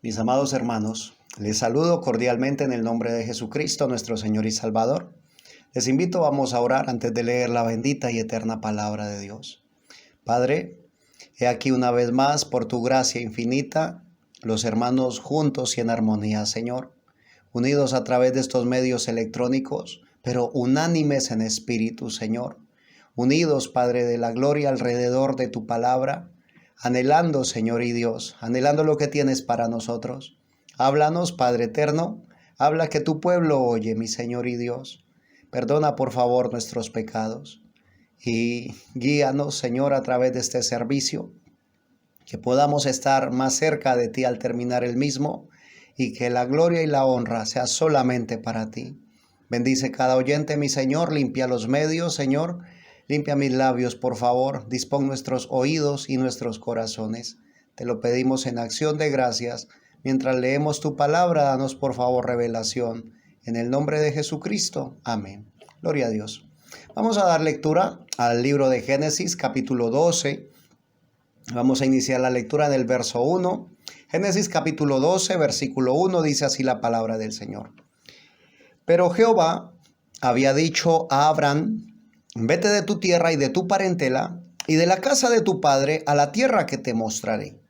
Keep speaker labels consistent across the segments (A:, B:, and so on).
A: Mis amados hermanos, les saludo cordialmente en el nombre de Jesucristo, nuestro Señor y Salvador. Les invito, vamos a orar antes de leer la bendita y eterna palabra de Dios. Padre, he aquí una vez más, por tu gracia infinita, los hermanos juntos y en armonía, Señor, unidos a través de estos medios electrónicos, pero unánimes en espíritu, Señor, unidos, Padre de la gloria, alrededor de tu palabra, anhelando, Señor y Dios, anhelando lo que tienes para nosotros. Háblanos, Padre eterno, habla que tu pueblo oye, mi Señor y Dios. Perdona, por favor, nuestros pecados y guíanos, Señor, a través de este servicio, que podamos estar más cerca de ti al terminar el mismo y que la gloria y la honra sea solamente para ti. Bendice cada oyente, mi Señor, limpia los medios, Señor. Limpia mis labios, por favor. Dispón nuestros oídos y nuestros corazones. Te lo pedimos en acción de gracias. Mientras leemos tu palabra, danos por favor revelación. En el nombre de Jesucristo. Amén. Gloria a Dios. Vamos a dar lectura al libro de Génesis, capítulo 12. Vamos a iniciar la lectura en el verso 1. Génesis capítulo 12, versículo 1, dice así la palabra del Señor. Pero Jehová había dicho a Abraham: vete de tu tierra y de tu parentela y de la casa de tu padre a la tierra que te mostraré.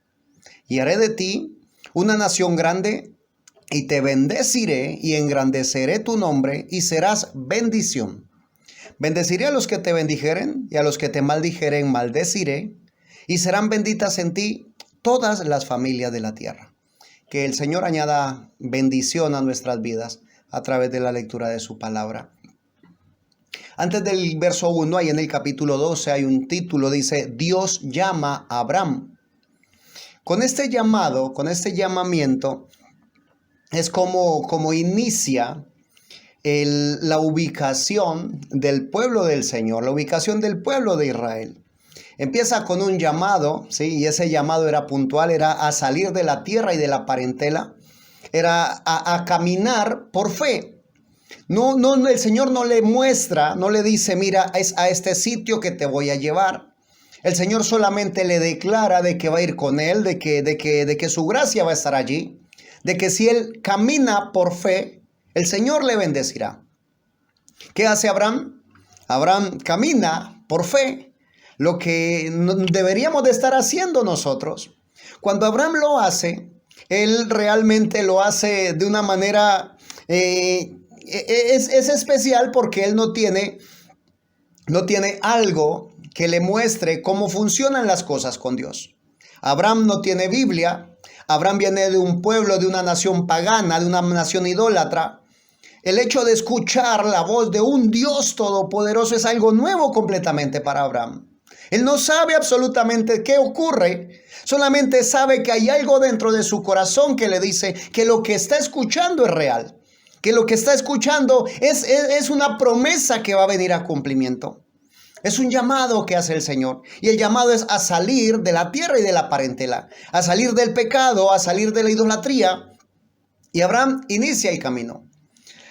A: Y haré de ti una nación grande y te bendeciré y engrandeceré tu nombre y serás bendición. Bendeciré a los que te bendijeren y a los que te maldijeren maldeciré y serán benditas en ti todas las familias de la tierra. Que el Señor añada bendición a nuestras vidas a través de la lectura de su palabra. Antes del verso 1, ahí en el capítulo 12 hay un título, dice: Dios llama a Abraham. Con este llamado, con este llamamiento, es como inicia la ubicación del pueblo del Señor, la ubicación del pueblo de Israel. Empieza con un llamado, ¿sí? Y ese llamado era puntual, era a salir de la tierra y de la parentela, era a caminar por fe. No, el Señor no le muestra, no le dice: mira, es a este sitio que te voy a llevar. El Señor solamente le declara de que va a ir con él, de que su gracia va a estar allí, de que si él camina por fe, el Señor le bendecirá. ¿Qué hace Abraham? Abraham camina por fe, lo que deberíamos de estar haciendo nosotros. Cuando Abraham lo hace, él realmente lo hace de una manera es especial, porque él no tiene algo que le muestre cómo funcionan las cosas con Dios. Abraham no tiene Biblia. Abraham viene de un pueblo, de una nación pagana, de una nación idólatra. El hecho de escuchar la voz de un Dios todopoderoso es algo nuevo completamente para Abraham. Él no sabe absolutamente qué ocurre, solamente sabe que hay algo dentro de su corazón que le dice que lo que está escuchando es real, que lo que está escuchando es una promesa que va a venir a cumplimiento. Es un llamado que hace el Señor, y el llamado es a salir de la tierra y de la parentela, a salir del pecado, a salir de la idolatría, y Abraham inicia el camino.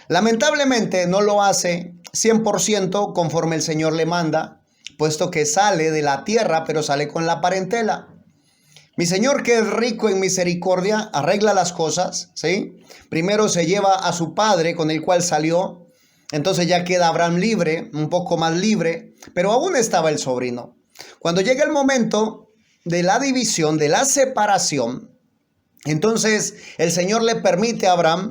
A: Lamentablemente no lo hace 100% conforme el Señor le manda, puesto que sale de la tierra, pero sale con la parentela. Mi Señor, que es rico en misericordia, arregla las cosas, ¿sí? Primero se lleva a su padre con el cual salió. Entonces ya queda Abraham libre, un poco más libre, pero aún estaba el sobrino. Cuando llega el momento de la división, de la separación, entonces el Señor le permite a Abraham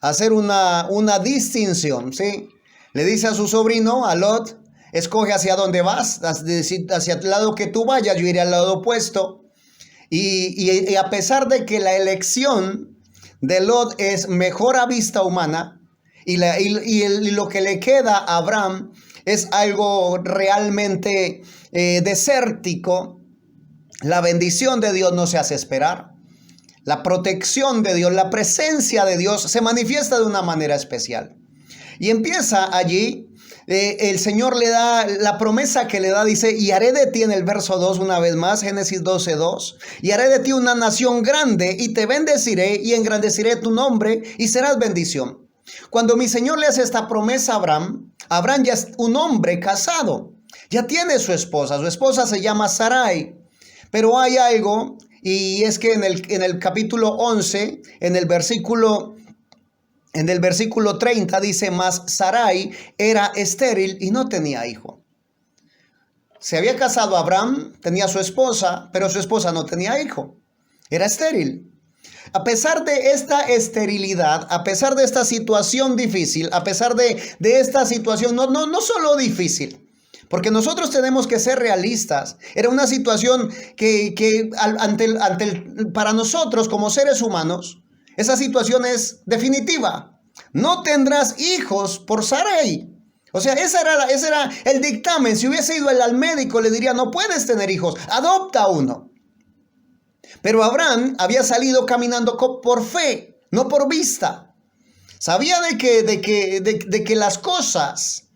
A: hacer una distinción, ¿sí? Le dice a su sobrino, a Lot: escoge hacia dónde vas, hacia el lado que tú vayas, yo iré al lado opuesto. Y a pesar de que la elección de Lot es mejor a vista humana, y lo que le queda a Abraham es algo realmente desértico, la bendición de Dios no se hace esperar. La protección de Dios, la presencia de Dios se manifiesta de una manera especial. Y empieza allí. El Señor le da la promesa que le da, dice: y haré de ti, en el verso 2 una vez más, Génesis 12:2, y haré de ti una nación grande y te bendeciré y engrandeceré tu nombre y serás bendición. Cuando mi Señor le hace esta promesa a Abraham, Abraham ya es un hombre casado, ya tiene su esposa se llama Sarai, pero hay algo Y es que en el capítulo 11, en el versículo 30 dice: mas Sarai era estéril y no tenía hijo. Se había casado Abraham, tenía su esposa, pero su esposa no tenía hijo. Era estéril. A pesar de esta esterilidad, a pesar de esta situación difícil, a pesar de esta situación no solo difícil, porque nosotros tenemos que ser realistas. Era una situación que para nosotros como seres humanos, esa situación es definitiva. No tendrás hijos por Sarai. O sea, ese era el dictamen. Si hubiese ido él al médico, le diría: no puedes tener hijos, adopta uno. Pero Abraham había salido caminando por fe, no por vista. Sabía de que las cosas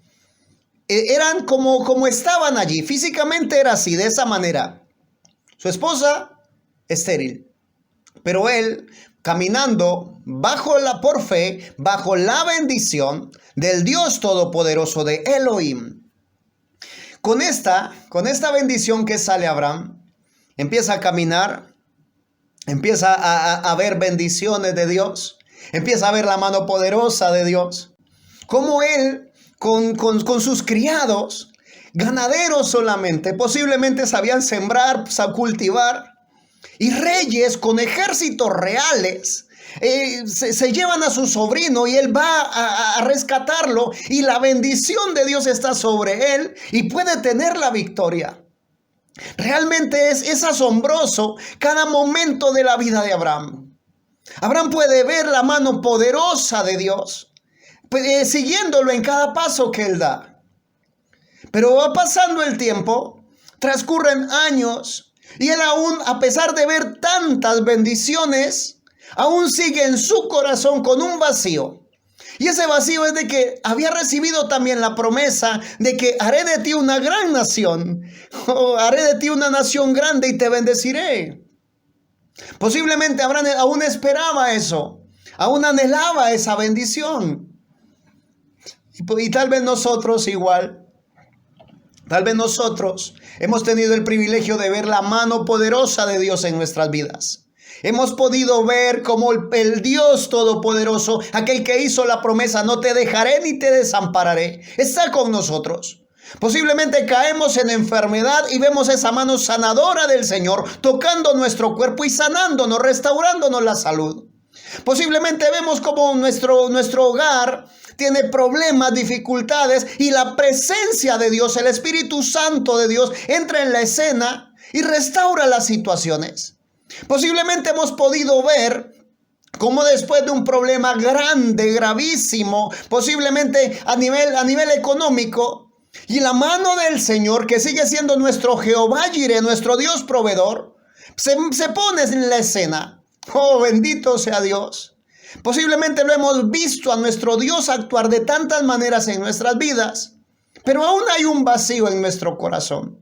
A: eran como estaban allí. Físicamente era así, de esa manera. Su esposa, estéril. Pero él, caminando por fe, bajo la bendición del Dios Todopoderoso, de Elohim. Con esta bendición que sale Abraham, empieza a caminar, empieza a ver bendiciones de Dios, empieza a ver la mano poderosa de Dios. Como él, con sus criados, ganaderos solamente, posiblemente sabían sembrar, cultivar, y reyes con ejércitos reales se llevan a su sobrino y él va a rescatarlo, y la bendición de Dios está sobre él y puede tener la victoria. Realmente es asombroso cada momento de la vida de Abraham. Abraham puede ver la mano poderosa de Dios, siguiéndolo en cada paso que él da. Pero va pasando el tiempo, transcurren años, y él aún, a pesar de ver tantas bendiciones, aún sigue en su corazón con un vacío. Y ese vacío es de que había recibido también la promesa de que haré de ti una gran nación. Haré de ti una nación grande y te bendeciré. Posiblemente Abraham aún esperaba eso. Aún anhelaba esa bendición. Y tal vez nosotros igual. Tal vez nosotros hemos tenido el privilegio de ver la mano poderosa de Dios en nuestras vidas. Hemos podido ver cómo el Dios Todopoderoso, aquel que hizo la promesa: no te dejaré ni te desampararé, está con nosotros. Posiblemente caemos en enfermedad y vemos esa mano sanadora del Señor tocando nuestro cuerpo y sanándonos, restaurándonos la salud. Posiblemente vemos como nuestro hogar tiene problemas, dificultades, y la presencia de Dios, el Espíritu Santo de Dios, entra en la escena y restaura las situaciones. Posiblemente hemos podido ver cómo después de un problema grande, gravísimo, posiblemente a nivel económico, y la mano del Señor, que sigue siendo nuestro Jehová Jireh, nuestro Dios proveedor, se pone en la escena. Oh, bendito sea Dios. Posiblemente lo hemos visto a nuestro Dios actuar de tantas maneras en nuestras vidas, pero aún hay un vacío en nuestro corazón.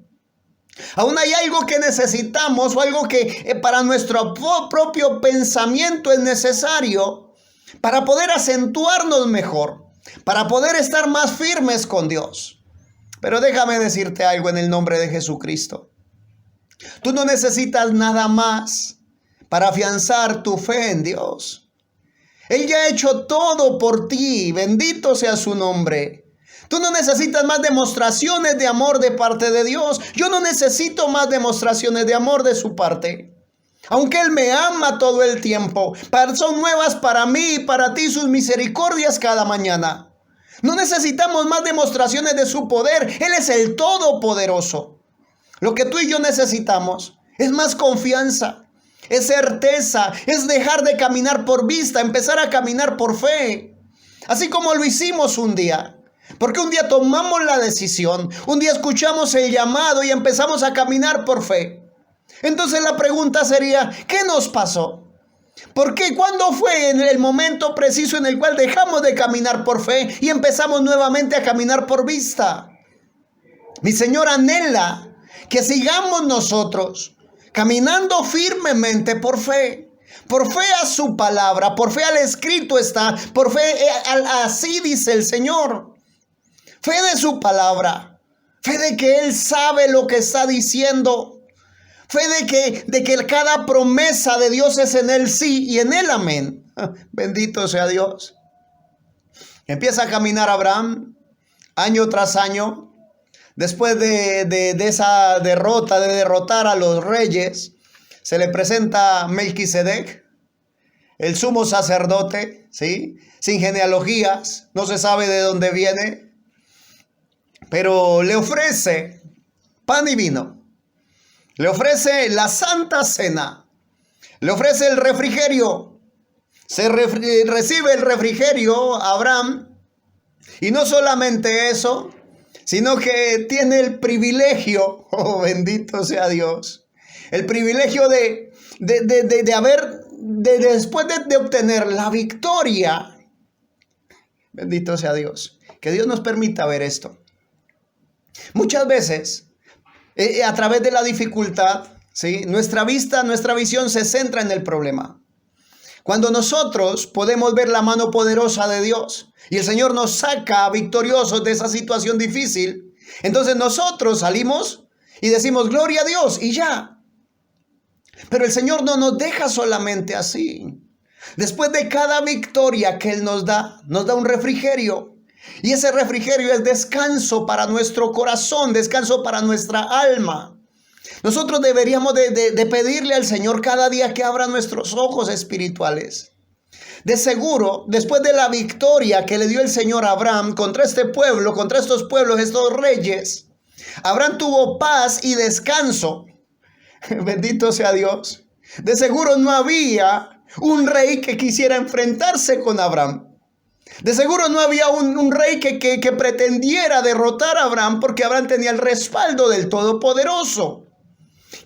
A: Aún hay algo que necesitamos, o algo que para nuestro propio pensamiento es necesario para poder acentuarnos mejor, para poder estar más firmes con Dios. Pero déjame decirte algo en el nombre de Jesucristo. Tú no necesitas nada más para afianzar tu fe en Dios. Él ya ha hecho todo por ti, bendito sea su nombre. Tú no necesitas más demostraciones de amor de parte de Dios. Yo no necesito más demostraciones de amor de su parte. Aunque Él me ama todo el tiempo, son nuevas para mí y para ti sus misericordias cada mañana. No necesitamos más demostraciones de su poder. Él es el Todopoderoso. Lo que tú y yo necesitamos es más confianza, es certeza, es dejar de caminar por vista, empezar a caminar por fe. Así como lo hicimos un día. Porque un día tomamos la decisión, un día escuchamos el llamado y empezamos a caminar por fe. Entonces la pregunta sería: ¿qué nos pasó? ¿Por qué? ¿Cuándo fue en el momento preciso en el cual dejamos de caminar por fe y empezamos nuevamente a caminar por vista? Mi Señor anhela que sigamos nosotros caminando firmemente por fe a su palabra, por fe al escrito está, por fe así dice el Señor. Fe de su palabra, fe de que Él sabe lo que está diciendo. Fe de que cada promesa de Dios es en el sí y en el amén. Bendito sea Dios. Empieza a caminar Abraham año tras año. Después de esa derrota, de derrotar a los reyes, se le presenta Melquisedec, el sumo sacerdote, ¿sí? Sin genealogías, no se sabe de dónde viene, pero le ofrece pan y vino, le ofrece la santa cena, le ofrece el refrigerio. Recibe el refrigerio Abraham, y no solamente eso, sino que tiene el privilegio, oh bendito sea Dios, el privilegio después de obtener la victoria. Bendito sea Dios. Que Dios nos permita ver esto. Muchas veces, a través de la dificultad, ¿sí? Nuestra visión se centra en el problema. Cuando nosotros podemos ver la mano poderosa de Dios y el Señor nos saca victoriosos de esa situación difícil, entonces nosotros salimos y decimos gloria a Dios y ya. Pero el Señor no nos deja solamente así. Después de cada victoria que Él nos da un refrigerio. Y ese refrigerio es descanso para nuestro corazón, descanso para nuestra alma. Nosotros deberíamos de pedirle al Señor cada día que abra nuestros ojos espirituales. De seguro, después de la victoria que le dio el Señor a Abraham contra este pueblo, contra estos pueblos, estos reyes, Abraham tuvo paz y descanso. Bendito sea Dios. De seguro no había un rey que quisiera enfrentarse con Abraham. De seguro no había un rey que pretendiera derrotar a Abraham, porque Abraham tenía el respaldo del Todopoderoso.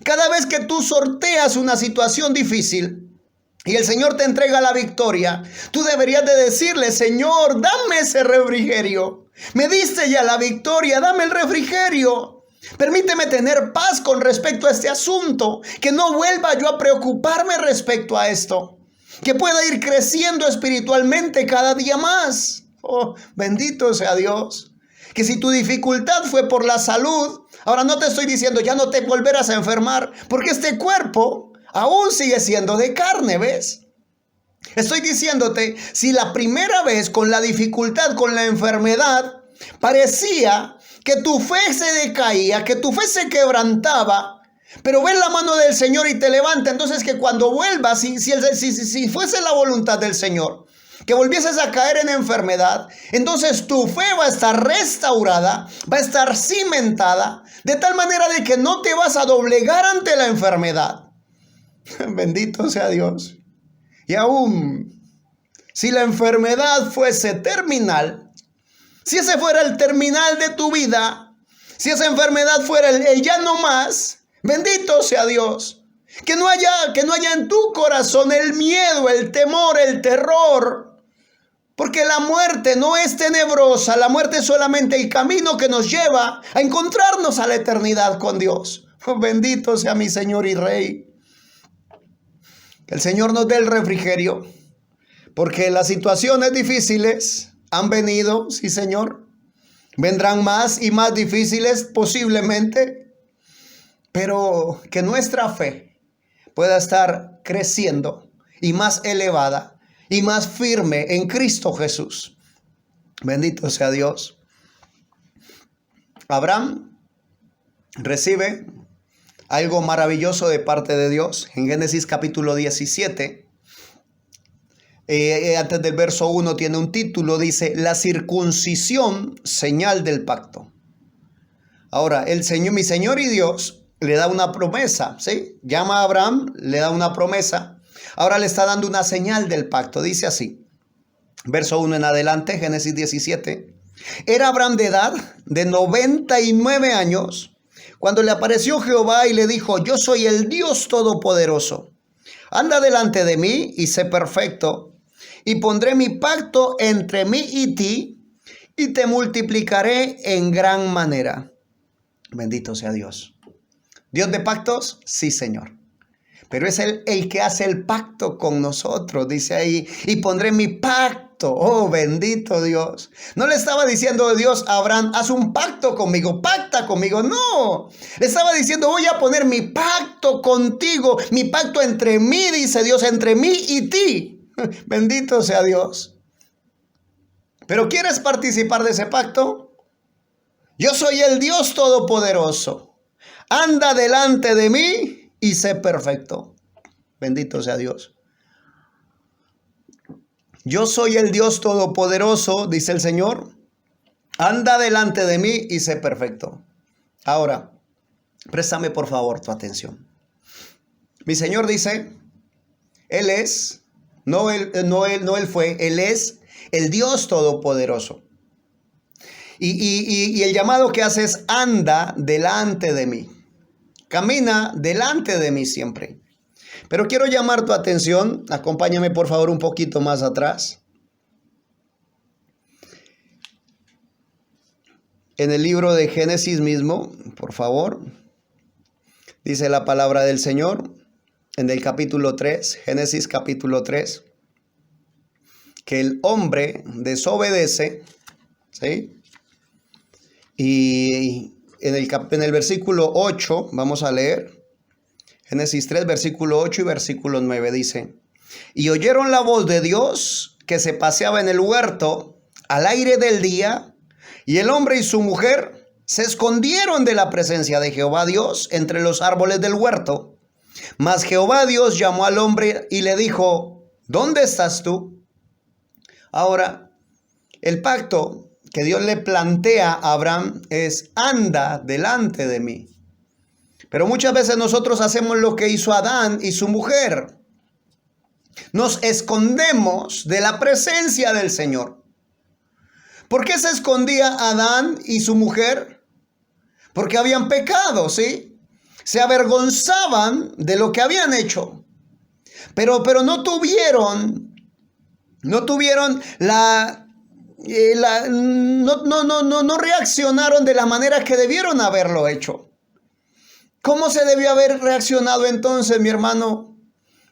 A: Cada vez que tú sorteas una situación difícil y el Señor te entrega la victoria, tú deberías de decirle: Señor, dame ese refrigerio. Me diste ya la victoria, dame el refrigerio. Permíteme tener paz con respecto a este asunto, que no vuelva yo a preocuparme respecto a esto, que pueda ir creciendo espiritualmente cada día más. Oh, bendito sea Dios. Que si tu dificultad fue por la salud, ahora no te estoy diciendo ya no te volverás a enfermar, porque este cuerpo aún sigue siendo de carne, ¿ves? Estoy diciéndote, si la primera vez con la dificultad, con la enfermedad, parecía que tu fe se decaía, que tu fe se quebrantaba, pero ves la mano del Señor y te levanta, entonces que cuando vuelvas, si fuese la voluntad del Señor, que volvieses a caer en enfermedad, entonces tu fe va a estar restaurada, va a estar cimentada, de tal manera de que no te vas a doblegar ante la enfermedad. Bendito sea Dios. Y aún, si la enfermedad fuese terminal, si ese fuera el terminal de tu vida, si esa enfermedad fuera el ya no más, bendito sea Dios. Que no haya en tu corazón el miedo, el temor, el terror. Porque la muerte no es tenebrosa, la muerte es solamente el camino que nos lleva a encontrarnos a la eternidad con Dios. Oh, bendito sea mi Señor y Rey. Que el Señor nos dé el refrigerio, porque las situaciones difíciles han venido, sí Señor. Vendrán más y más difíciles posiblemente, pero que nuestra fe pueda estar creciendo y más elevada y más firme en Cristo Jesús. Bendito sea Dios. Abraham recibe algo maravilloso de parte de Dios. En Génesis capítulo 17, antes del verso 1 tiene un título, dice: la circuncisión, señal del pacto. Ahora, mi Señor y Dios le da una promesa, ¿sí? Llama a Abraham, le da una promesa. Ahora le está dando una señal del pacto. Dice así, verso 1 en adelante, Génesis 17. Era Abraham de edad de 99 años cuando le apareció Jehová y le dijo: yo soy el Dios Todopoderoso. Anda delante de mí y sé perfecto, y pondré mi pacto entre mí y ti, y te multiplicaré en gran manera. Bendito sea Dios. ¿Dios de pactos? Sí, Señor. Pero es el que hace el pacto con nosotros. Dice ahí: y pondré mi pacto pacto. Oh, bendito Dios. No le estaba diciendo Dios a Abraham, haz un pacto conmigo, pacta conmigo. No, le estaba diciendo, voy a poner mi pacto contigo, mi pacto entre mí, dice Dios, entre mí y ti. Bendito sea Dios. ¿Pero quieres participar de ese pacto? Yo soy el Dios Todopoderoso. Anda delante de mí y sé perfecto. Bendito sea Dios. Yo soy el Dios Todopoderoso, dice el Señor. Anda delante de mí y sé perfecto. Ahora, préstame por favor tu atención. Mi Señor dice, Él es, no Él fue, Él es el Dios Todopoderoso. Y el llamado que hace es, anda delante de mí. Camina delante de mí siempre. Pero quiero llamar tu atención, acompáñame por favor un poquito más atrás. En el libro de Génesis mismo, por favor, dice la palabra del Señor, en el capítulo 3, Génesis capítulo 3, que el hombre desobedece, ¿sí? Y en el versículo 8, vamos a leer, Génesis 3, versículo 8 y versículo 9 dice, y oyeron la voz de Dios que se paseaba en el huerto al aire del día, y el hombre y su mujer se escondieron de la presencia de Jehová Dios entre los árboles del huerto. Mas Jehová Dios llamó al hombre y le dijo, ¿dónde estás tú? Ahora, el pacto que Dios le plantea a Abraham es, anda delante de mí. Pero muchas veces nosotros hacemos lo que hizo Adán y su mujer. Nos escondemos de la presencia del Señor. ¿Por qué se escondía Adán y su mujer? Porque habían pecado, ¿sí? Se avergonzaban de lo que habían hecho. Pero no tuvieron no reaccionaron de la manera que debieron haberlo hecho. ¿Cómo se debió haber reaccionado entonces, mi hermano?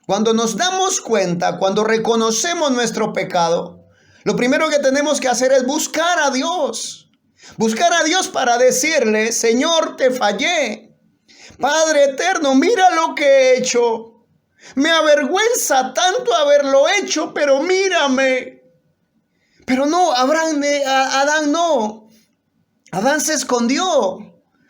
A: Cuando nos damos cuenta, cuando reconocemos nuestro pecado, lo primero que tenemos que hacer es buscar a Dios. Buscar a Dios para decirle, Señor, te fallé. Padre eterno, mira lo que he hecho. Me avergüenza tanto haberlo hecho, pero mírame. Pero no, Adán no. Adán se escondió.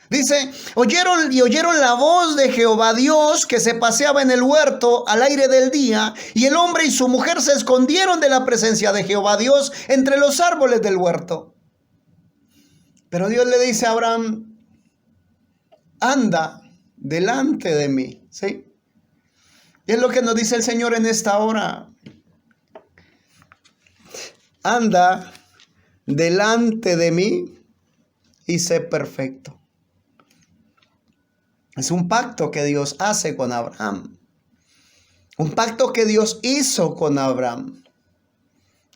A: Dice, oyeron la voz de Jehová Dios que se paseaba en el huerto al aire del día, y el hombre y su mujer se escondieron de la presencia de Jehová Dios entre los árboles del huerto. Pero Dios le dice a Abraham, anda delante de mí, ¿sí? Y es lo que nos dice el Señor en esta hora. Anda delante de mí y sé perfecto. Es un pacto que Dios hace con Abraham. Un pacto que Dios hizo con Abraham.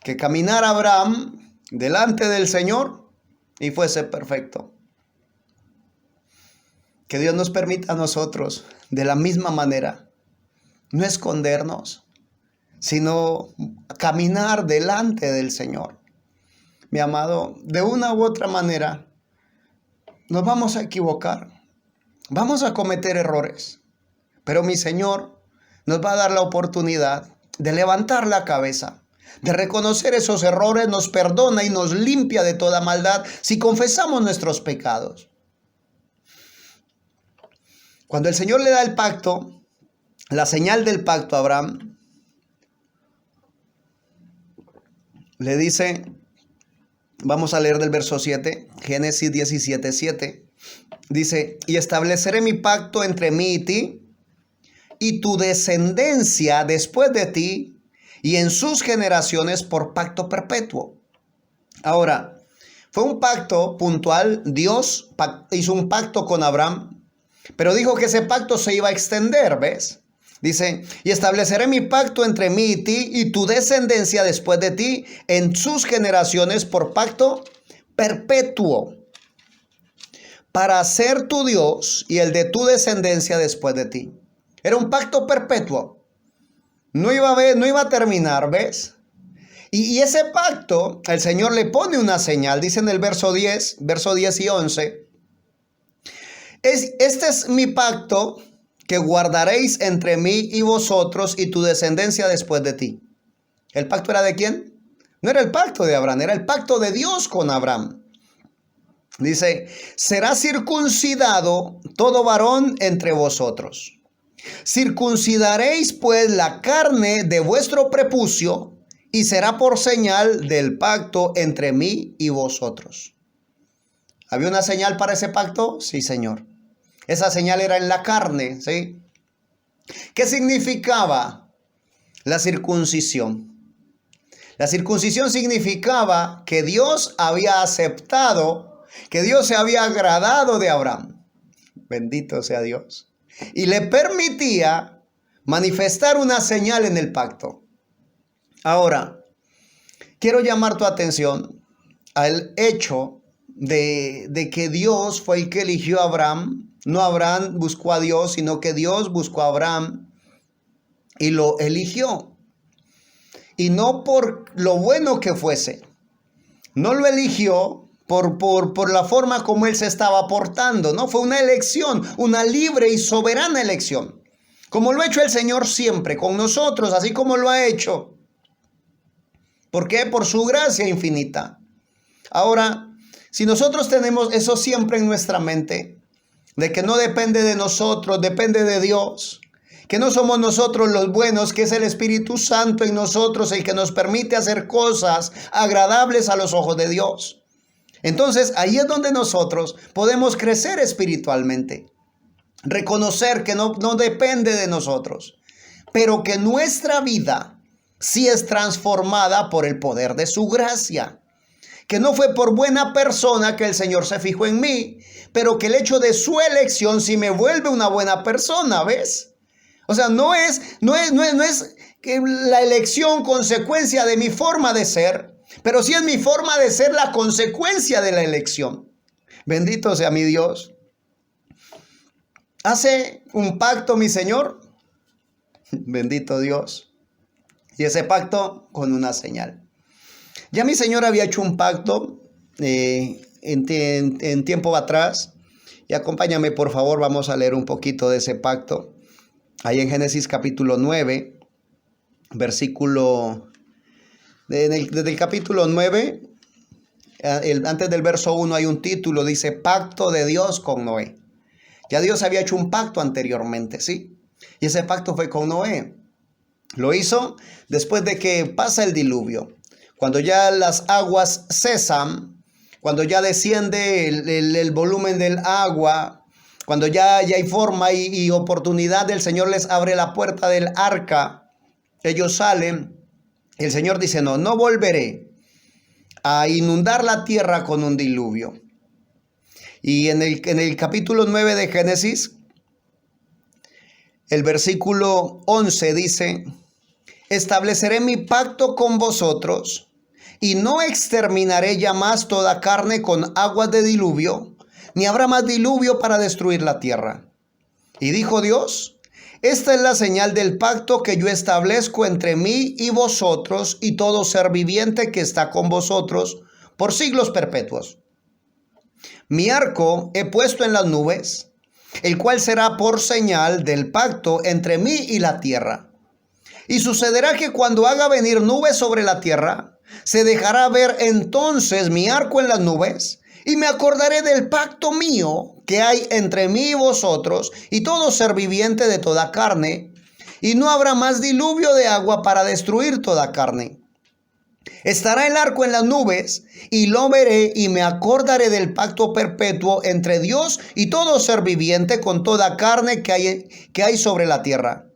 A: Que caminara Abraham delante del Señor y fuese perfecto. Que Dios nos permita a nosotros, de la misma manera, no escondernos, sino caminar delante del Señor. Mi amado, de una u otra manera, nos vamos a equivocar. Vamos a cometer errores, pero mi Señor nos va a dar la oportunidad de levantar la cabeza, de reconocer esos errores, nos perdona y nos limpia de toda maldad si confesamos nuestros pecados. Cuando el Señor le da el pacto, la señal del pacto a Abraham, le dice, vamos a leer del verso 7, Génesis 17, 7. Dice, y estableceré mi pacto entre mí y ti, y tu descendencia después de ti, y en sus generaciones por pacto perpetuo. Ahora, fue un pacto puntual. Dios hizo un pacto con Abraham, pero dijo que ese pacto se iba a extender, ¿ves? Dice, y estableceré mi pacto entre mí y ti, y tu descendencia después de ti, en sus generaciones por pacto perpetuo, para ser tu Dios y el de tu descendencia después de ti. Era un pacto perpetuo. No iba a terminar, ¿ves? Y ese pacto, el Señor le pone una señal, dice en el verso 10 y 11. Este es mi pacto que guardaréis entre mí y vosotros y tu descendencia después de ti. ¿El pacto era de quién? No era el pacto de Abraham, era el pacto de Dios con Abraham. Dice, será circuncidado todo varón entre vosotros. Circuncidaréis pues la carne de vuestro prepucio y será por señal del pacto entre mí y vosotros. ¿Había una señal para ese pacto? Sí, Señor. Esa señal era en la carne, ¿sí? ¿Qué significaba la circuncisión? La circuncisión significaba que Dios había aceptado, que Dios se había agradado de Abraham. Bendito sea Dios. Y le permitía manifestar una señal en el pacto. Ahora, quiero llamar tu atención al hecho de que Dios fue el que eligió a Abraham. No Abraham buscó a Dios, sino que Dios buscó a Abraham y lo eligió. Y no por lo bueno que fuese. No lo eligió por la forma como él se estaba portando. No, fue una elección, una libre y soberana elección. Como lo ha hecho el Señor siempre con nosotros, así como lo ha hecho. ¿Por qué? Por su gracia infinita. Ahora, si nosotros tenemos eso siempre en nuestra mente, de que no depende de nosotros, depende de Dios, que no somos nosotros los buenos, que es el Espíritu Santo en nosotros el que nos permite hacer cosas agradables a los ojos de Dios. Entonces, ahí es donde nosotros podemos crecer espiritualmente, reconocer que no depende de nosotros, pero que nuestra vida sí es transformada por el poder de su gracia. Que no fue por buena persona que el Señor se fijó en mí, pero que el hecho de su elección sí me vuelve una buena persona, ¿ves? O sea, no es que la elección consecuencia de mi forma de ser, pero sí es mi forma de ser la consecuencia de la elección. Bendito sea mi Dios. Hace un pacto mi Señor, bendito Dios, y ese pacto con una señal. Ya mi Señor había hecho un pacto en tiempo atrás. Y acompáñame, por favor, vamos a leer un poquito de ese pacto. Ahí en Génesis capítulo 9, versículo... Desde el capítulo 9, antes del verso 1 hay un título, dice Pacto de Dios con Noé. Ya Dios había hecho un pacto anteriormente, ¿sí? Y ese pacto fue con Noé. Lo hizo después de que pasa el diluvio. Cuando ya las aguas cesan, cuando ya desciende el volumen del agua, cuando ya hay forma y oportunidad, el Señor les abre la puerta del arca, ellos salen, el Señor dice, no volveré a inundar la tierra con un diluvio. Y en el capítulo 9 de Génesis, el versículo 11 dice, estableceré mi pacto con vosotros y no exterminaré ya más toda carne con aguas de diluvio, ni habrá más diluvio para destruir la tierra. Y dijo Dios, esta es la señal del pacto que yo establezco entre mí y vosotros y todo ser viviente que está con vosotros por siglos perpetuos. Mi arco he puesto en las nubes, el cual será por señal del pacto entre mí y la tierra. Y sucederá que cuando haga venir nubes sobre la tierra, se dejará ver entonces mi arco en las nubes, y me acordaré del pacto mío que hay entre mí y vosotros y todo ser viviente de toda carne, y no habrá más diluvio de agua para destruir toda carne. Estará el arco en las nubes, y lo veré y me acordaré del pacto perpetuo entre Dios y todo ser viviente con toda carne que hay sobre la tierra.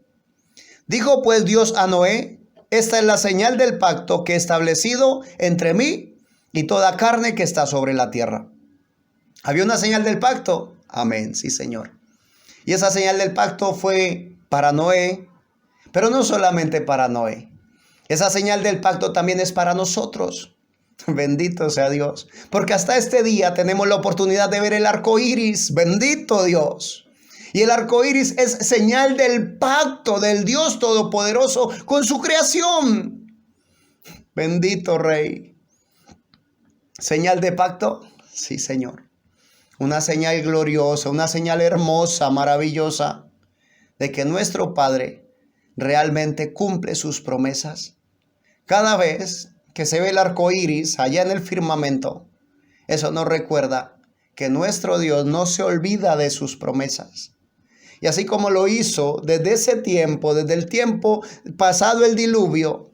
A: Dijo pues Dios a Noé, esta es la señal del pacto que he establecido entre mí y toda carne que está sobre la tierra. ¿Había una señal del pacto? Amén, sí Señor. Y esa señal del pacto fue para Noé, pero no solamente para Noé. Esa señal del pacto también es para nosotros. Bendito sea Dios. Porque hasta este día tenemos la oportunidad de ver el arco iris. Bendito Dios. Y el arco iris es señal del pacto del Dios Todopoderoso con su creación. Bendito Rey. ¿Señal de pacto? Sí, Señor. Una señal gloriosa, una señal hermosa, maravillosa, de que nuestro Padre realmente cumple sus promesas. Cada vez que se ve el arco iris allá en el firmamento, eso nos recuerda que nuestro Dios no se olvida de sus promesas. Y así como lo hizo desde ese tiempo, desde el tiempo pasado el diluvio,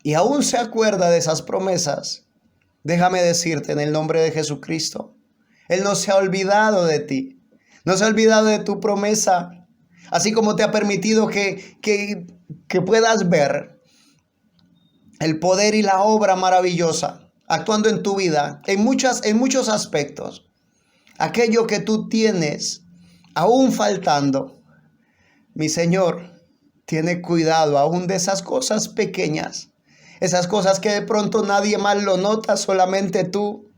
A: y aún se acuerda de esas promesas, déjame decirte en el nombre de Jesucristo, Él no se ha olvidado de ti, no se ha olvidado de tu promesa, así como te ha permitido que puedas ver el poder y la obra maravillosa actuando en tu vida en muchos aspectos. Aquello que tú tienes aún faltando, mi Señor tiene cuidado aún de esas cosas pequeñas, esas cosas que de pronto nadie más lo nota, solamente tú.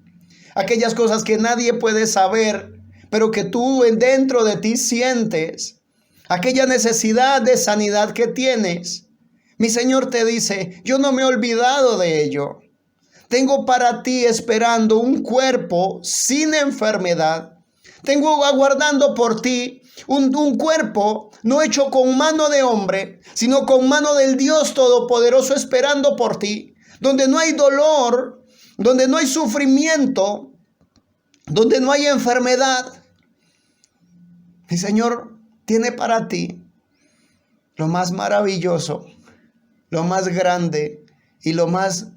A: Aquellas cosas que nadie puede saber, pero que tú dentro de ti sientes. Aquella necesidad de sanidad que tienes. Mi Señor te dice, yo no me he olvidado de ello. Tengo para ti esperando un cuerpo sin enfermedad. Tengo aguardando por ti un cuerpo no hecho con mano de hombre, sino con mano del Dios Todopoderoso esperando por ti. Donde no hay dolor, donde no hay sufrimiento, donde no hay enfermedad. Mi Señor tiene para ti lo más maravilloso, lo más grande y lo más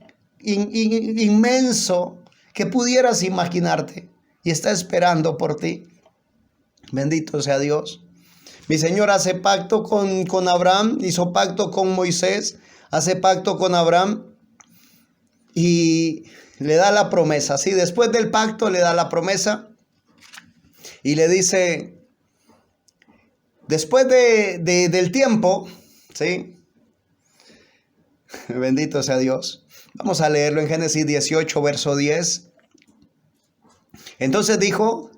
A: inmenso que pudieras imaginarte, y está esperando por ti. Bendito sea Dios. Mi Señor hace pacto con Abraham, hizo pacto con Moisés, hace pacto con Abraham y le da la promesa. Sí, después del pacto le da la promesa y le dice, después del tiempo, ¿sí? Bendito sea Dios. Vamos a leerlo en Génesis 18, verso 10. Entonces dijo,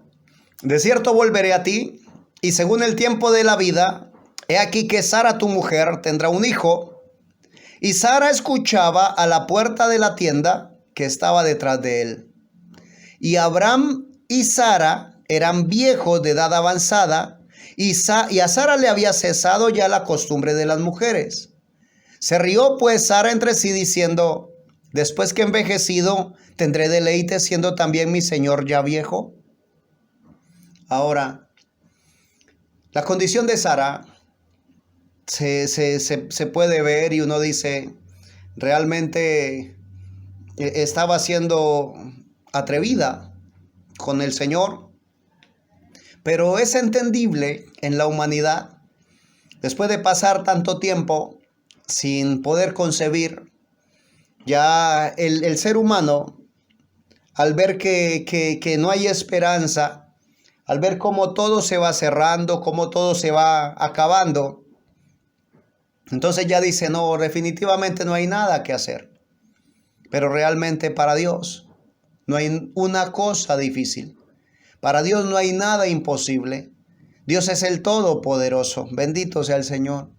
A: de cierto volveré a ti, y según el tiempo de la vida, he aquí que Sara tu mujer tendrá un hijo. Y Sara escuchaba a la puerta de la tienda que estaba detrás de él. Y Abraham y Sara eran viejos de edad avanzada, y a Sara le había cesado ya la costumbre de las mujeres. Se rió pues Sara entre sí diciendo, después que envejecido, ¿tendré deleite siendo también mi señor ya viejo? Ahora, la condición de Sara se puede ver y uno dice, realmente estaba siendo atrevida con el Señor, pero es entendible en la humanidad, después de pasar tanto tiempo sin poder concebir, ya el ser humano, al ver que no hay esperanza, al ver cómo todo se va cerrando, cómo todo se va acabando, entonces ya dice, no, definitivamente no hay nada que hacer. Pero realmente para Dios no hay una cosa difícil. Para Dios no hay nada imposible. Dios es el Todopoderoso. Bendito sea el Señor.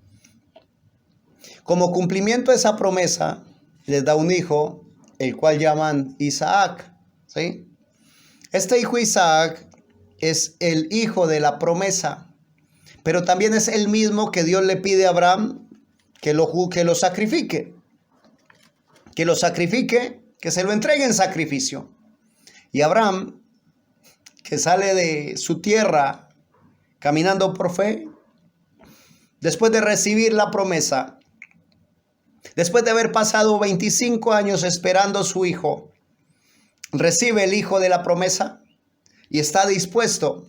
A: Como cumplimiento de esa promesa, les da un hijo, el cual llaman Isaac, ¿sí? Este hijo Isaac es el hijo de la promesa, pero también es el mismo que Dios le pide a Abraham que lo sacrifique, que se lo entregue en sacrificio. Y Abraham, que sale de su tierra caminando por fe, después de recibir la promesa, después de haber pasado 25 años esperando a su hijo, recibe el hijo de la promesa y está dispuesto,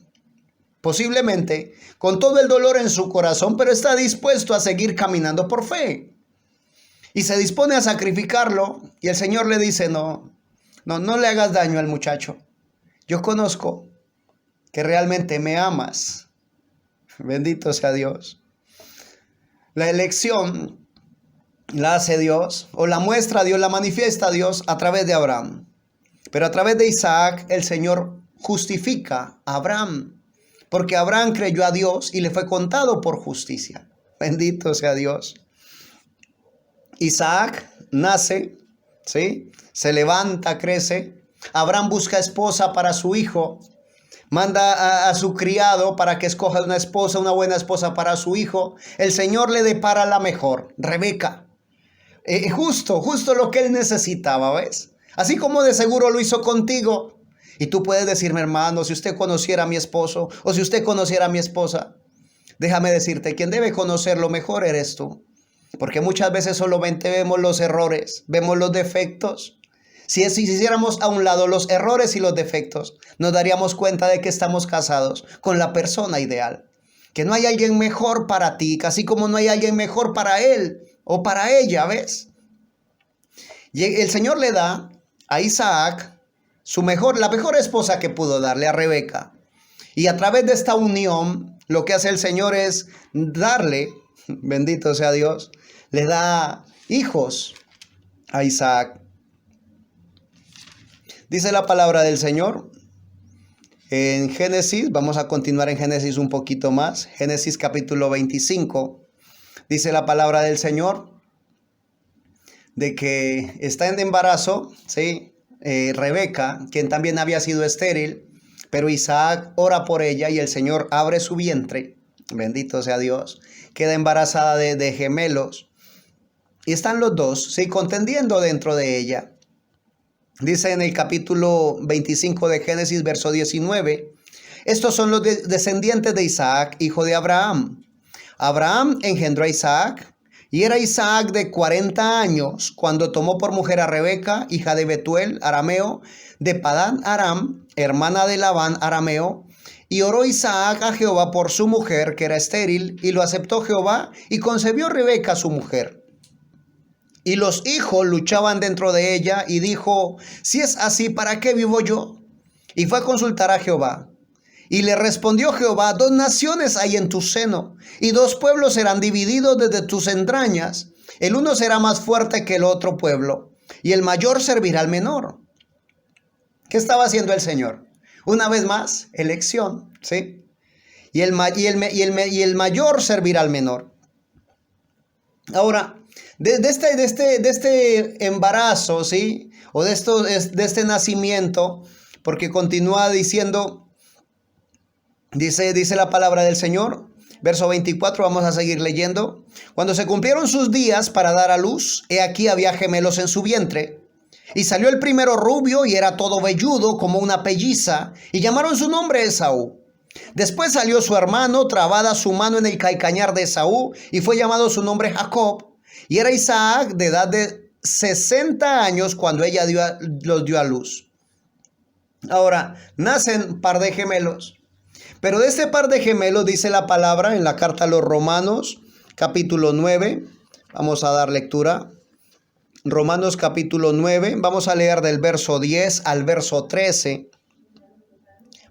A: posiblemente con todo el dolor en su corazón, pero está dispuesto a seguir caminando por fe. Y se dispone a sacrificarlo y el Señor le dice, no le hagas daño al muchacho. Yo conozco que realmente me amas. Bendito sea Dios. La elección la hace Dios, o la muestra Dios, la manifiesta Dios a través de Abraham. Pero a través de Isaac el Señor justifica a Abraham, porque Abraham creyó a Dios y le fue contado por justicia. Bendito sea Dios. Isaac nace, ¿sí? Se levanta, crece. Abraham busca esposa para su hijo. Manda a su criado para que escoja una esposa, una buena esposa para su hijo. El Señor le depara la mejor, Rebeca. Justo lo que él necesitaba, ¿ves? Así como de seguro lo hizo contigo. Y tú puedes decirme, hermano, si usted conociera a mi esposo o si usted conociera a mi esposa, déjame decirte, quien debe conocer lo mejor eres tú. Porque muchas veces solamente vemos los errores, vemos los defectos. Si hiciéramos a un lado los errores y los defectos, nos daríamos cuenta de que estamos casados con la persona ideal. Que no hay alguien mejor para ti, así como no hay alguien mejor para él o para ella, ¿ves? Y el Señor le da a Isaac la mejor esposa que pudo darle, a Rebeca. Y a través de esta unión, lo que hace el Señor es darle, bendito sea Dios, le da hijos a Isaac. Dice la palabra del Señor en Génesis, vamos a continuar en Génesis un poquito más. Génesis capítulo 25, dice la palabra del Señor de que está en embarazo, ¿sí? Rebeca, quien también había sido estéril, pero Isaac ora por ella y el Señor abre su vientre, bendito sea Dios, queda embarazada de gemelos y están los dos, ¿sí? Contendiendo dentro de ella. Dice en el capítulo 25 de Génesis, verso 19, estos son los descendientes de Isaac, hijo de Abraham. Abraham engendró a Isaac, y era Isaac de 40 años cuando tomó por mujer a Rebeca, hija de Betuel, arameo, de Padán Aram, hermana de Labán, arameo. Y oró Isaac a Jehová por su mujer, que era estéril, y lo aceptó Jehová, y concebió Rebeca su mujer. Y los hijos luchaban dentro de ella, y dijo, si es así, ¿para qué vivo yo? Y fue a consultar a Jehová. Y le respondió Jehová, 2 naciones hay en tu seno, y 2 pueblos serán divididos desde tus entrañas. El uno será más fuerte que el otro pueblo, y el mayor servirá al menor. ¿Qué estaba haciendo el Señor? Una vez más, elección, ¿sí? Y el mayor servirá al menor. Ahora, de este embarazo, ¿sí? O de este nacimiento, porque continúa diciendo, dice la palabra del Señor, verso 24, vamos a seguir leyendo. Cuando se cumplieron sus días para dar a luz, he aquí había gemelos en su vientre. Y salió el primero rubio y era todo velludo como una pelliza, y llamaron su nombre Esaú. Después salió su hermano, trabada su mano en el calcañar de Esaú, y fue llamado su nombre Jacob. Y era Isaac de edad de 60 años cuando ella los dio a luz. Ahora, nacen par de gemelos. Pero de este par de gemelos dice la palabra en la carta a los Romanos, capítulo 9. Vamos a dar lectura. Romanos capítulo 9. Vamos a leer del verso 10 al verso 13.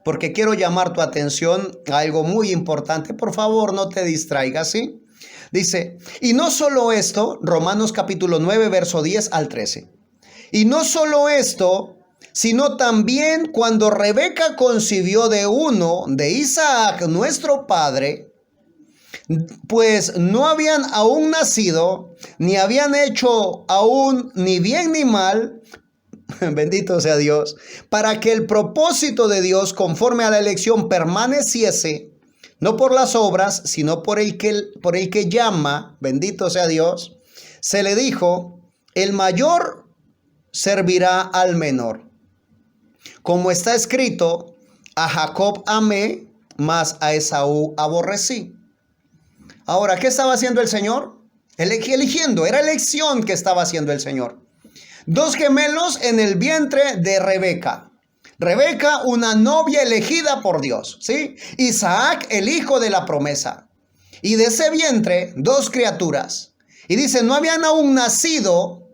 A: Porque quiero llamar tu atención a algo muy importante. Por favor, no te distraigas, ¿sí? Dice, y no solo esto, Romanos capítulo 9, verso 10 al 13. Y no solo esto, sino también cuando Rebeca concibió de uno, de Isaac, nuestro padre, pues no habían aún nacido, ni habían hecho aún ni bien ni mal, bendito sea Dios, para que el propósito de Dios conforme a la elección permaneciese, no por las obras, sino por el que llama, bendito sea Dios, se le dijo, el mayor servirá al menor. Como está escrito, a Jacob amé, mas a Esaú aborrecí. Ahora, ¿qué estaba haciendo el Señor? Eligiendo, era elección que estaba haciendo el Señor. 2 gemelos en el vientre de Rebeca. Rebeca, una novia elegida por Dios, ¿sí? Isaac, el hijo de la promesa. Y de ese vientre, 2 criaturas. Y dice, no habían aún nacido,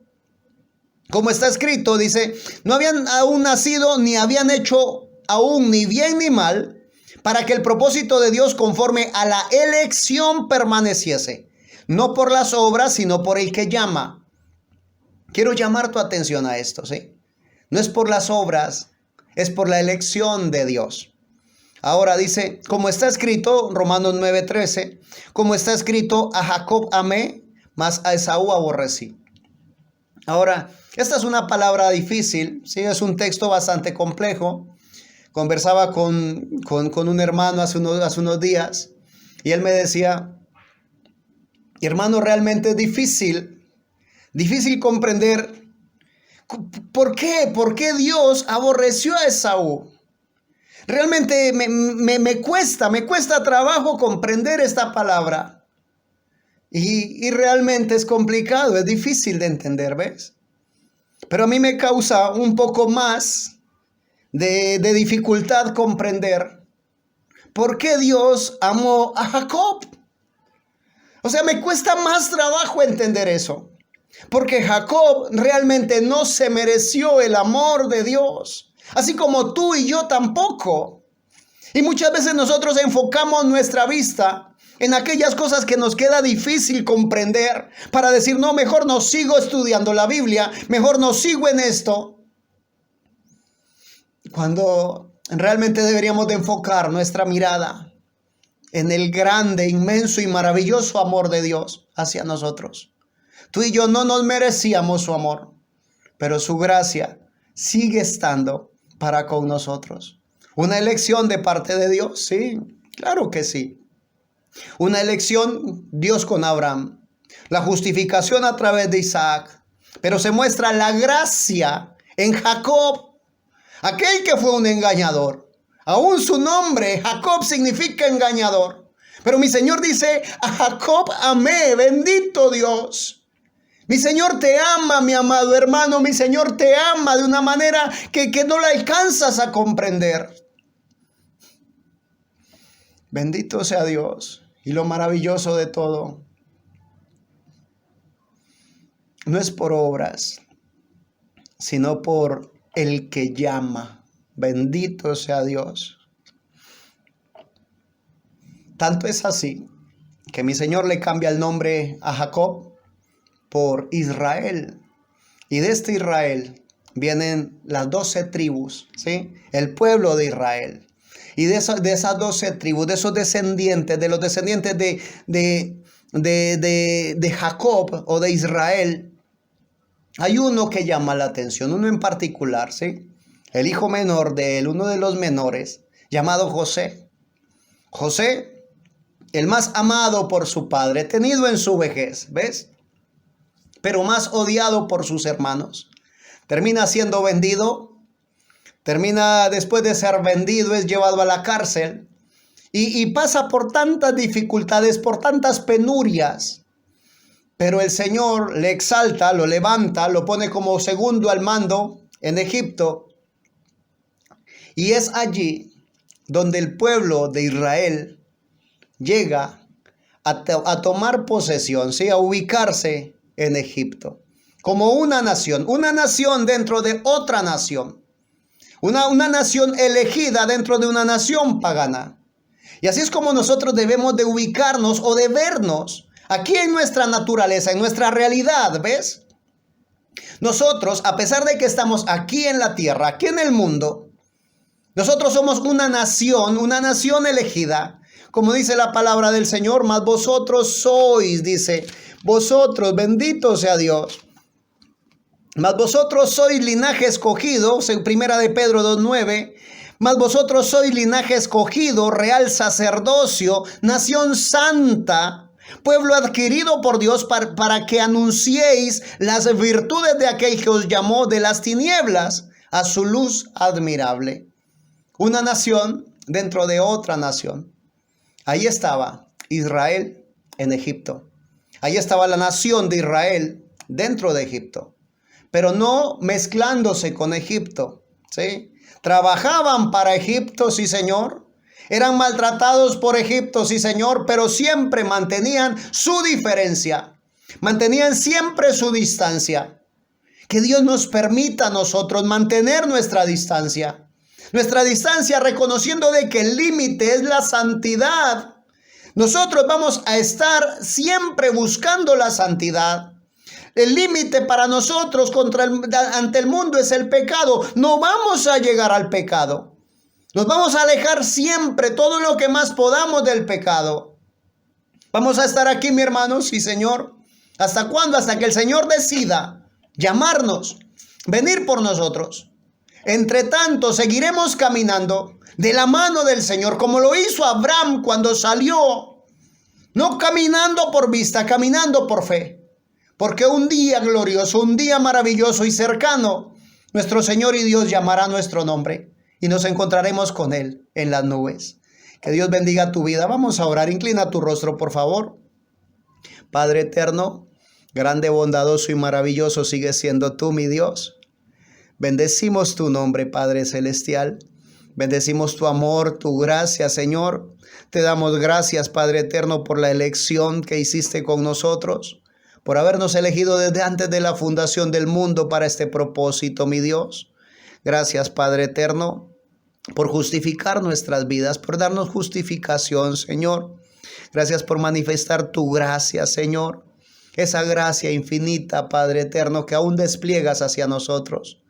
A: como está escrito, dice, no habían aún nacido ni habían hecho aún ni bien ni mal, para que el propósito de Dios conforme a la elección permaneciese. No por las obras, sino por el que llama. Quiero llamar tu atención a esto, ¿sí? No es por las obras, es por la elección de Dios. Ahora dice, como está escrito, Romanos 9:13, como está escrito, a Jacob amé, mas a Esaú aborrecí. Ahora, esta es una palabra difícil, ¿sí? Es un texto bastante complejo. Conversaba con un hermano hace unos días y él me decía, hermano, realmente es difícil comprender por qué Dios aborreció a Esaú. Realmente me cuesta trabajo comprender esta palabra. Y realmente es complicado, es difícil de entender, ¿ves? Pero a mí me causa un poco más de dificultad comprender por qué Dios amó a Jacob. O sea, me cuesta más trabajo entender eso. Porque Jacob realmente no se mereció el amor de Dios. Así como tú y yo tampoco. Y muchas veces nosotros enfocamos nuestra vista en aquellas cosas que nos queda difícil comprender para decir, no, mejor no sigo estudiando la Biblia, mejor no sigo en esto. Cuando realmente deberíamos de enfocar nuestra mirada en el grande, inmenso y maravilloso amor de Dios hacia nosotros. Tú y yo no nos merecíamos su amor, pero su gracia sigue estando para con nosotros. ¿Una elección de parte de Dios? Sí, claro que sí. Una elección, Dios con Abraham. La justificación a través de Isaac. Pero se muestra la gracia en Jacob, aquel que fue un engañador. Aún su nombre, Jacob, significa engañador. Pero mi Señor dice, a Jacob amé, bendito Dios. Mi Señor te ama, mi amado hermano. Mi Señor te ama de una manera que no la alcanzas a comprender. Bendito sea Dios. Y lo maravilloso de todo, no es por obras, sino por el que llama. Bendito sea Dios. Tanto es así que mi Señor le cambia el nombre a Jacob por Israel. Y de este Israel vienen las 12 tribus, ¿sí? El pueblo de Israel. Y de esas 12 tribus, de esos descendientes, de los descendientes de Jacob o de Israel, hay uno que llama la atención, uno en particular, ¿sí? El hijo menor de él, uno de los menores, llamado José. José, el más amado por su padre, tenido en su vejez, ¿ves? Pero más odiado por sus hermanos. Termina siendo vendido. Termina, después de ser vendido, es llevado a la cárcel y pasa por tantas dificultades, por tantas penurias. Pero el Señor le exalta, lo levanta, lo pone como segundo al mando en Egipto. Y es allí donde el pueblo de Israel llega a tomar posesión, ¿sí? A ubicarse en Egipto como una nación dentro de otra nación. Una nación elegida dentro de una nación pagana. Y así es como nosotros debemos de ubicarnos o de vernos aquí en nuestra naturaleza, en nuestra realidad, ¿ves? Nosotros, a pesar de que estamos aquí en la tierra, aquí en el mundo, nosotros somos una nación elegida. Como dice la palabra del Señor, mas vosotros sois, dice, vosotros, bendito sea Dios. Mas vosotros sois linaje escogido, en primera de Pedro 2:9, mas vosotros sois linaje escogido, real sacerdocio, nación santa, pueblo adquirido por Dios para que anunciéis las virtudes de aquel que os llamó de las tinieblas a su luz admirable. Una nación dentro de otra nación. Ahí estaba Israel en Egipto. Ahí estaba la nación de Israel dentro de Egipto. Pero no mezclándose con Egipto, ¿sí? Trabajaban para Egipto, sí señor. Eran maltratados por Egipto, sí señor, pero siempre mantenían su diferencia. Mantenían siempre su distancia. Que Dios nos permita a nosotros mantener nuestra distancia. Nuestra distancia reconociendo de que el límite es la santidad. Nosotros vamos a estar siempre buscando la santidad. El límite para nosotros ante el mundo es el pecado. No vamos a llegar al pecado. Nos vamos a alejar siempre todo lo que más podamos del pecado. Vamos a estar aquí, mi hermano, sí, Señor. ¿Hasta cuándo? Hasta que el Señor decida llamarnos, venir por nosotros. Entre tanto, seguiremos caminando de la mano del Señor, como lo hizo Abraham cuando salió, no caminando por vista, caminando por fe. Porque un día glorioso, un día maravilloso y cercano, nuestro Señor y Dios llamará nuestro nombre y nos encontraremos con Él en las nubes. Que Dios bendiga tu vida. Vamos a orar. Inclina tu rostro, por favor. Padre eterno, grande, bondadoso y maravilloso sigues siendo tú, mi Dios. Bendecimos tu nombre, Padre celestial. Bendecimos tu amor, tu gracia, Señor. Te damos gracias, Padre eterno, por la elección que hiciste con nosotros, por habernos elegido desde antes de la fundación del mundo para este propósito, mi Dios. Gracias, Padre eterno, por justificar nuestras vidas, por darnos justificación, Señor. Gracias por manifestar tu gracia, Señor. Esa gracia infinita, Padre eterno, que aún despliegas hacia nosotros.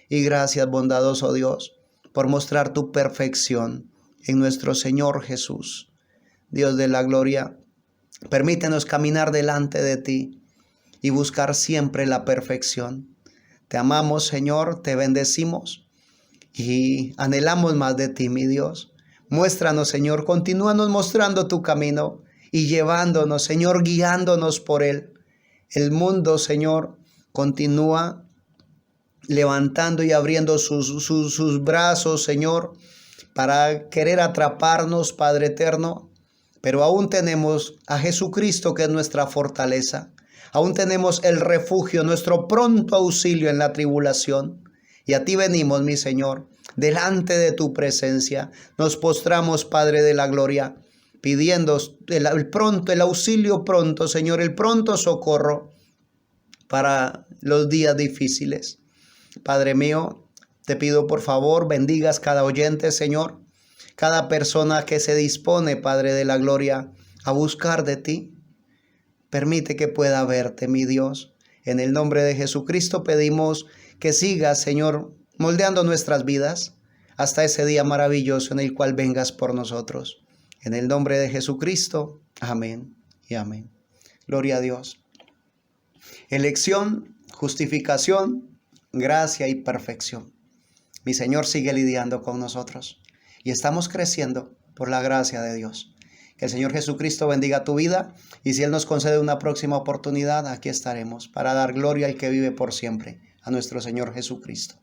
A: Y gracias, bondadoso Dios, por mostrar tu perfección en nuestro Señor Jesús. Dios de la gloria, permítenos caminar delante de ti y buscar siempre la perfección. Te amamos, Señor, te bendecimos y anhelamos más de ti, mi Dios. Muéstranos, Señor, continúanos mostrando tu camino y llevándonos, Señor, guiándonos por él. El mundo, Señor, continúa levantando y abriendo sus brazos, Señor, para querer atraparnos, Padre eterno. Pero aún tenemos a Jesucristo, que es nuestra fortaleza. Aún tenemos el refugio, nuestro pronto auxilio en la tribulación. Y a ti venimos, mi Señor, delante de tu presencia. Nos postramos, Padre de la gloria, pidiendo el auxilio pronto, Señor, el pronto socorro para los días difíciles. Padre mío, te pido por favor, bendigas cada oyente, Señor, cada persona que se dispone, Padre de la gloria, a buscar de ti. Permite que pueda verte, mi Dios. En el nombre de Jesucristo pedimos que sigas, Señor, moldeando nuestras vidas hasta ese día maravilloso en el cual vengas por nosotros. En el nombre de Jesucristo, amén y amén. Gloria a Dios. Elección, justificación, gracia y perfección. Mi Señor sigue lidiando con nosotros y estamos creciendo por la gracia de Dios. Que el Señor Jesucristo bendiga tu vida y si Él nos concede una próxima oportunidad, aquí estaremos para dar gloria al que vive por siempre, a nuestro Señor Jesucristo.